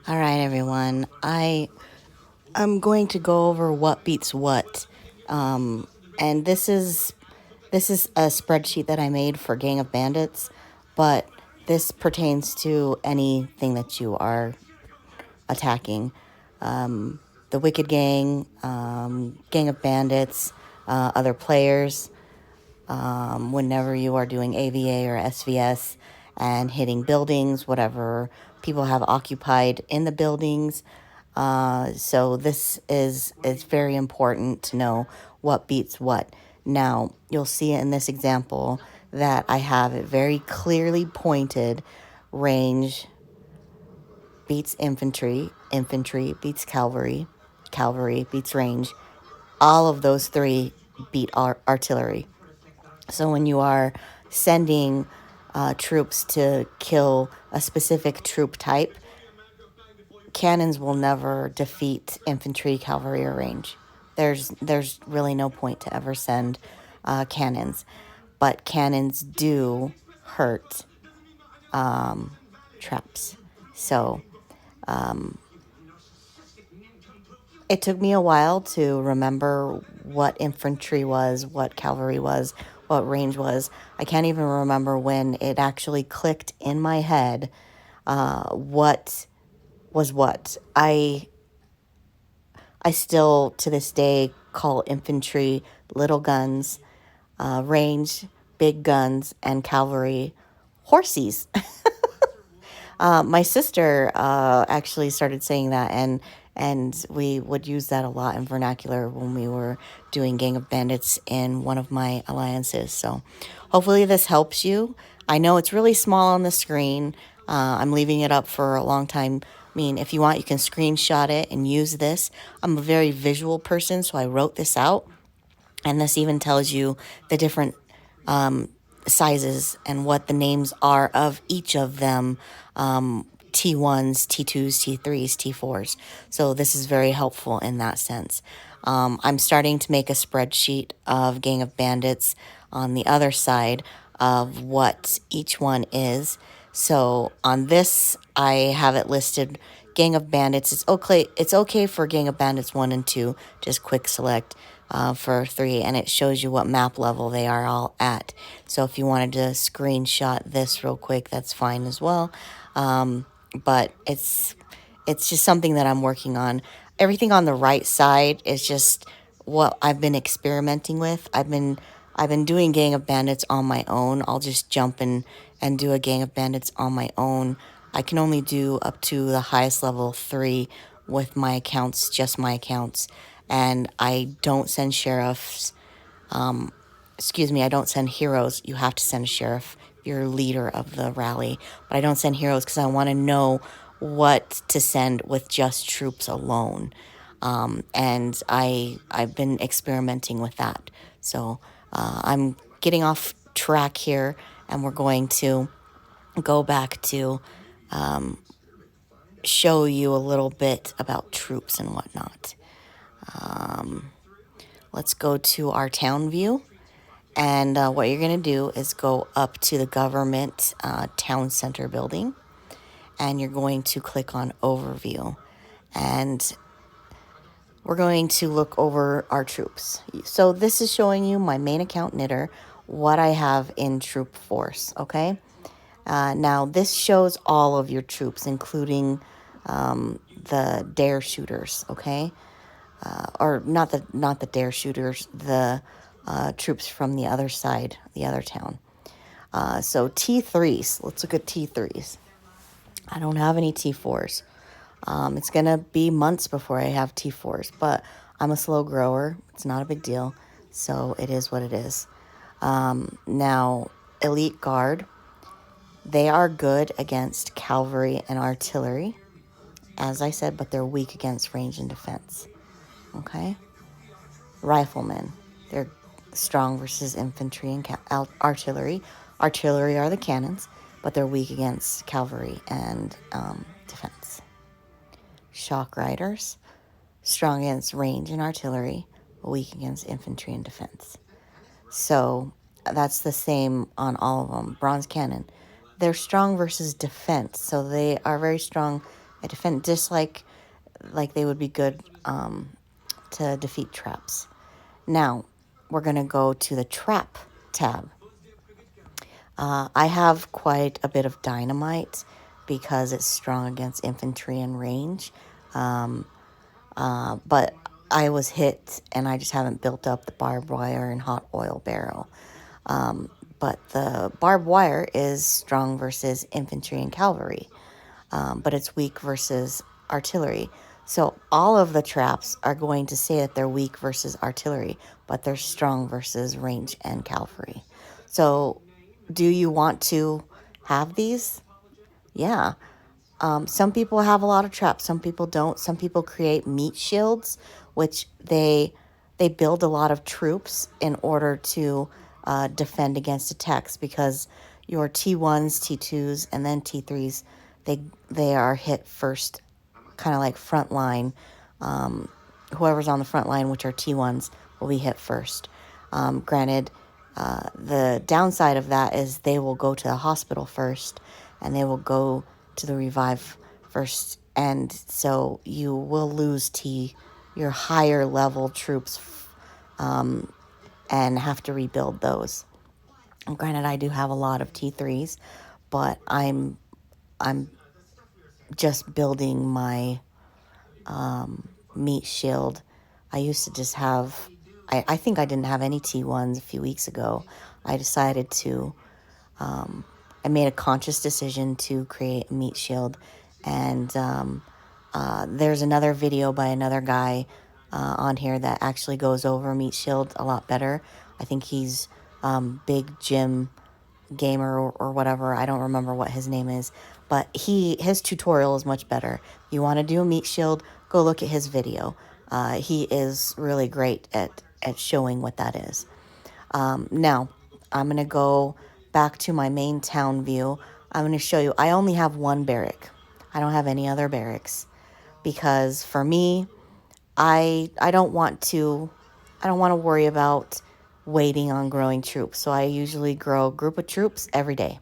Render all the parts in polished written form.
All right, everyone. I'm going to go over what beats what, and this is a spreadsheet that I made for Gang of Bandits, but this pertains to anything that you are attacking. The Wicked Gang, Gang of Bandits, other players. Whenever you are doing AVA or SVS and hitting buildings, whatever people have occupied in the buildings. So this is it's very important to know what beats what. Now you'll see in this example that I have it very clearly pointed. Range beats infantry, infantry beats cavalry, cavalry beats range. All of those three beat artillery. So when you are sending troops to kill a specific troop type, cannons will never defeat infantry, cavalry, or range. There's really no point to ever send cannons, but cannons do hurt traps. So it took me a while to remember what infantry was, what cavalry was, what range was. I can't even remember when it actually clicked in my head what was what. I still to this day call infantry little guns, range big guns, and cavalry horsies. My sister actually started saying that, and we would use that a lot in vernacular when we were doing Gang of Bandits in one of my alliances. So hopefully this helps you. I know it's really small on the screen. I'm leaving it up for a long time. I mean, if you want, you can screenshot it and use this. I'm a very visual person, so I wrote this out. And this even tells you the different sizes and what the names are of each of them. T1s, T2s, T3s, T4s. So this is very helpful in that sense. I'm starting to make a spreadsheet of Gang of Bandits on the other side of what each one is. So on this, I have it listed Gang of Bandits. It's okay for Gang of Bandits 1 and 2. Just quick select for 3, and it shows you what map level they are all at. So if you wanted to screenshot this real quick, that's fine as well. But it's just something that I'm working on. Everything on the right side is just what I've been experimenting with. I've been doing Gang of Bandits on my own. I'll just jump in and do a Gang of Bandits on my own. I can only do up to the highest level 3 with my accounts, just my accounts. And I don't send sheriffs. Excuse me, I don't send heroes. You have to send a sheriff. You're leader of the rally. But I don't send heroes because I want to know what to send with just troops alone. And I've been experimenting with that. So I'm getting off track here, and we're going to go back to show you a little bit about troops and whatnot. Let's go to our town view. And what you're going to do is go up to the government town center building, and you're going to click on overview. And we're going to look over our troops. So this is showing you my main account knitter, what I have in troop force, okay? Now this shows all of your troops, including the dare shooters, okay? Or not the dare shooters, the troops from the other side, the other town. So T3s, let's look at T3s. I don't have any T4s. It's going to be months before I have T4s, but I'm a slow grower. It's not a big deal. So it is what it is. Now, Elite Guard, they are good against cavalry and artillery, as I said, but they're weak against range and defense. Okay? Riflemen, they're strong versus infantry and artillery. Artillery are the cannons, but they're weak against cavalry and defense. Shock riders, strong against range and artillery, weak against infantry and defense. So that's the same on all of them. Bronze cannon, they're strong versus defense, so they are very strong It defend just like they would be good to defeat traps. Now we're gonna go to the trap tab. I have quite a bit of dynamite because it's strong against infantry and range. But I was hit and I just haven't built up the barbed wire and hot oil barrel. But the barbed wire is strong versus infantry and cavalry, but it's weak versus artillery. So all of the traps are going to say that they're weak versus artillery, but they're strong versus range and cavalry. So do you want to have these? Yeah. Some people have a lot of traps. Some people don't. Some people create meat shields, which they build a lot of troops in order to defend against attacks because your T1s, T2s, and then T3s they are hit first, kind of like front line. Whoever's on the front line, which are T1s, will be hit first. Granted, the downside of that is they will go to the hospital first and they will go to the revive first. And so you will lose your higher level troops and have to rebuild those. And granted, I do have a lot of T3s, but I'm just building my meat shield. I used to just have, I think I didn't have any T1s a few weeks ago. I decided to, I made a conscious decision to create a meat shield. And there's another video by another guy on here that actually goes over meat shield a lot better. I think he's Big Jim Gamer or whatever. I don't remember what his name is, but his tutorial is much better. If you want to do a meat shield, go look at his video. He is really great at showing what that is. Now, I'm going to go back to my main town view. I'm going to show you, I only have one barrack. I don't have any other barracks because for me, I don't want to worry about waiting on growing troops. So I usually grow a group of troops every day.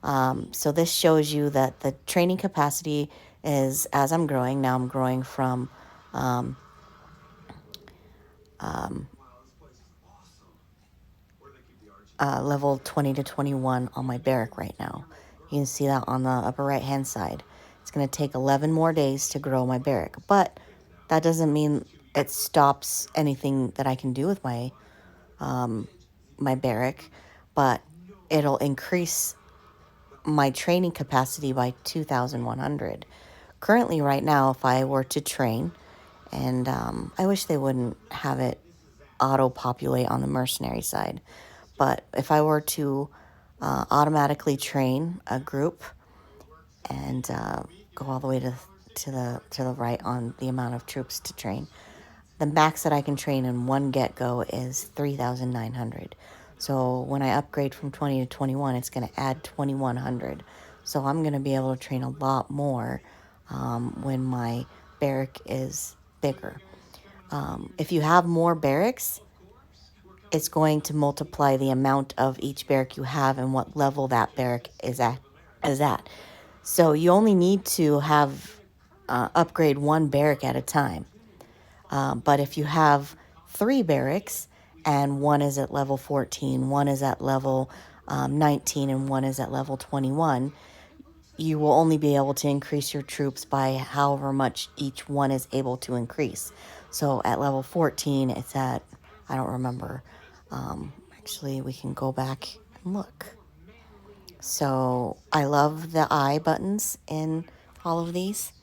So this shows you that the training capacity is, as I'm growing, now I'm growing from level 20 to 21 on my barrack right now. You can see that on the upper right hand side. It's going to take 11 more days to grow my barrack, but that doesn't mean it stops anything that I can do with my my barrack, but it'll increase my training capacity by 2,100. Currently, right now, if I were to train, and I wish they wouldn't have it auto-populate on the mercenary side, but if I were to automatically train a group and go all the way to the right on the amount of troops to train, the max that I can train in one get-go is 3,900. So when I upgrade from 20 to 21, it's going to add 2,100. So I'm going to be able to train a lot more when my barrack is bigger. If you have more barracks, it's going to multiply the amount of each barrack you have and what level that barrack is at. So you only need to have upgrade one barrack at a time. But if you have 3 barracks and one is at level 14, one is at level 19, and one is at level 21, you will only be able to increase your troops by however much each one is able to increase. So at level 14, it's at, I don't remember. Actually, we can go back and look. So I love the I buttons in all of these.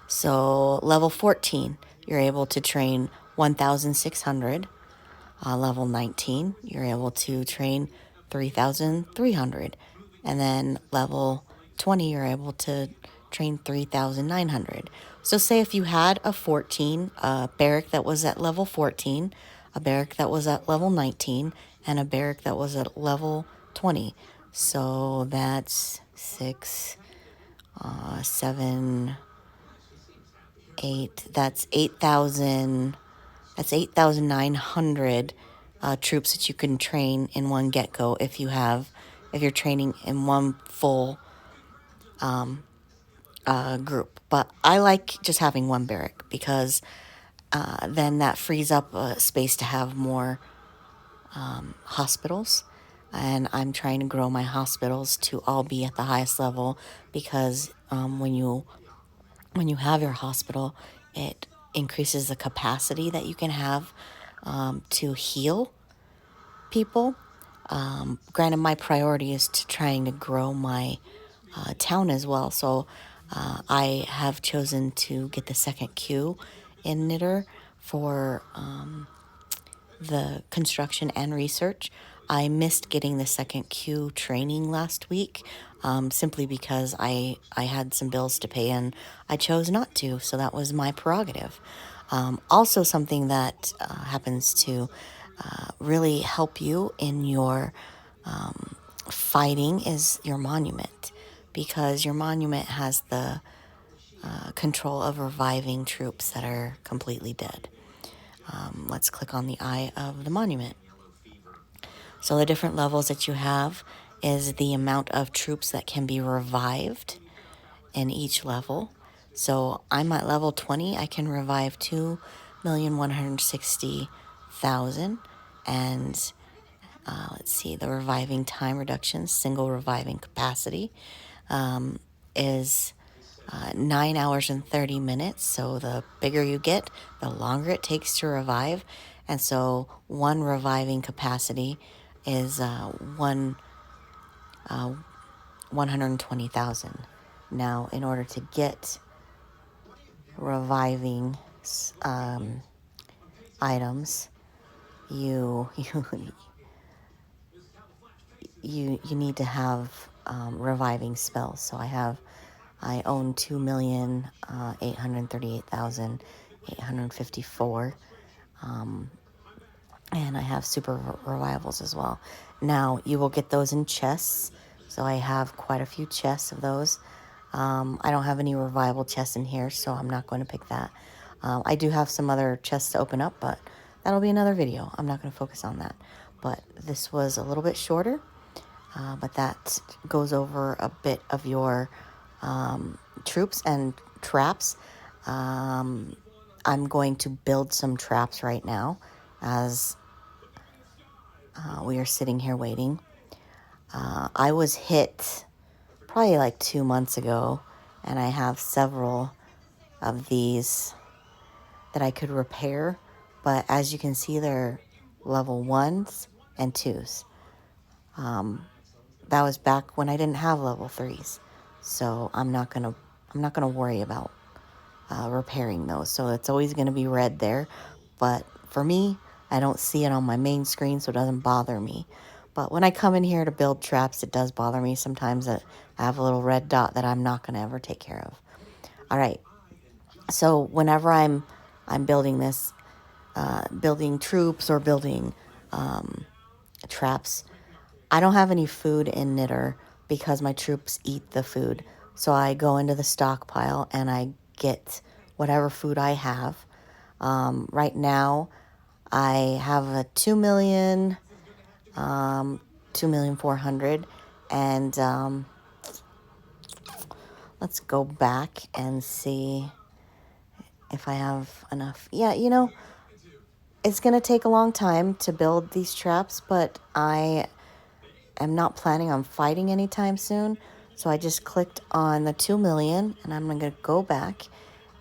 So level 14, you're able to train 1,600. Level 19, you're able to train 3,300. And then level 20, you're able to train 3,900. So say if you had a barrack that was at level 14, a barrack that was at level 19, and a barrack that was at level 20. So that's 6, 7, 8, that's 8,000, that's 8,900 troops that you can train in one get-go if you're training in one full group. But I like just having one barrack because then that frees up space to have more hospitals. And I'm trying to grow my hospitals to all be at the highest level because when you have your hospital, it increases the capacity that you can have to heal people. Granted, my priority is to trying to grow my town as well. So I have chosen to get the second queue in Knitter for the construction and research. I missed getting the second Q training last week simply because I had some bills to pay and I chose not to, so that was my prerogative. Also, something that happens to really help you in your fighting is your monument because your monument has the control of reviving troops that are completely dead. Let's click on the eye of the monument. So the different levels that you have is the amount of troops that can be revived in each level. So I'm at level 20. I can revive 2,160,000. And let's see, the reviving time reduction, single reviving capacity is 9 hours and 30 minutes. So the bigger you get, the longer it takes to revive. And so one reviving capacity is 120,000. Now, in order to get reviving items, you you need to have reviving spells. So I own 2,838,854, and I have super revivals as well. Now you will get those in chests. So I have quite a few chests of those. I don't have any revival chests in here, so I'm not going to pick that. I do have some other chests to open up, but that'll be another video. I'm not going to focus on that. But this was a little bit shorter, but that goes over a bit of your troops and traps. I'm going to build some traps right now as we are sitting here waiting. I was hit probably like 2 months ago, and I have several of these that I could repair, but as you can see, they're level 1s and 2s. That was back when I didn't have level 3s, so I'm not gonna worry about repairing those. So it's always gonna be red there, but for me, I don't see it on my main screen, so it doesn't bother me. But when I come in here to build traps, it does bother me sometimes that I have a little red dot that I'm not gonna ever take care of. All right, so whenever I'm building this, building troops or building traps, I don't have any food in Knitter because my troops eat the food. So I go into the stockpile and I get whatever food I have. Right now, I have a 2,000,000, 2,400,000, and let's go back and see if I have enough. Yeah, it's going to take a long time to build these traps, but I am not planning on fighting anytime soon. So I just clicked on the 2,000,000, and I'm going to go back,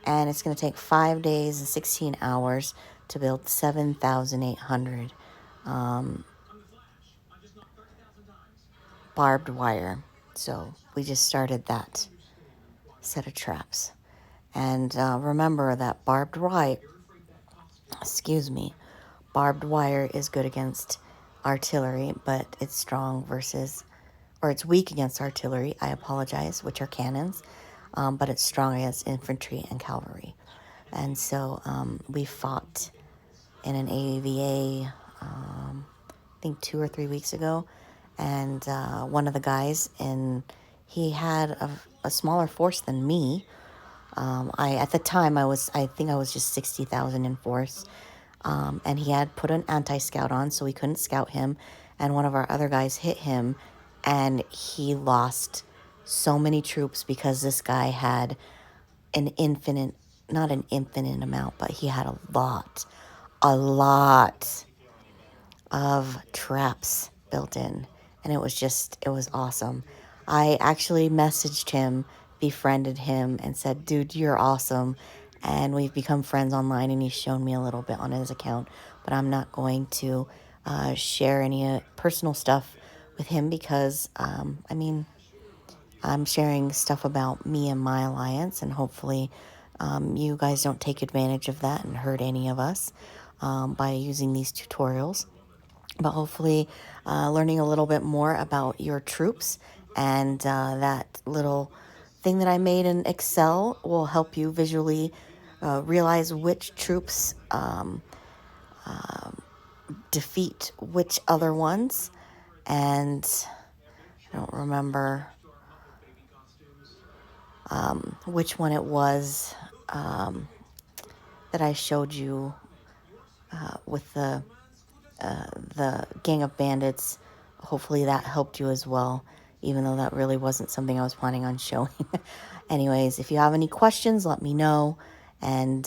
and it's going to take 5 days and 16 hours to build 7,800 barbed wire. So we just started that set of traps. And remember that barbed wire is good against artillery, but it's it's weak against artillery, I apologize, which are cannons, but it's strong against infantry and cavalry. And so we fought in an AVA, I think 2 or 3 weeks ago, and one of the guys, he had a smaller force than me. At the time, I think I was just 60,000 in force. And he had put an anti-scout on, so we couldn't scout him. And one of our other guys hit him, and he lost so many troops because this guy had an infinite, not an infinite amount, but he had a lot of traps built in. And it was awesome. I actually messaged him, befriended him, and said, dude, you're awesome. And we've become friends online, and he's shown me a little bit on his account. But I'm not going to share any personal stuff with him because, I mean, I'm sharing stuff about me and my alliance, and hopefully you guys don't take advantage of that and hurt any of us by using these tutorials. But hopefully learning a little bit more about your troops and that little thing that I made in Excel will help you visually realize which troops defeat which other ones. And I don't remember which one it was that I showed you with the gang of bandits. Hopefully that helped you as well, even though that really wasn't something I was planning on showing. Anyways, if you have any questions, let me know and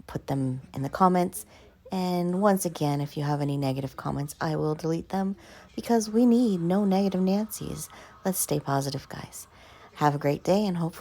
put them in the comments. And once again, if you have any negative comments, I will delete them because we need no negative Nancy's. Let's stay positive, guys. Have a great day and hopefully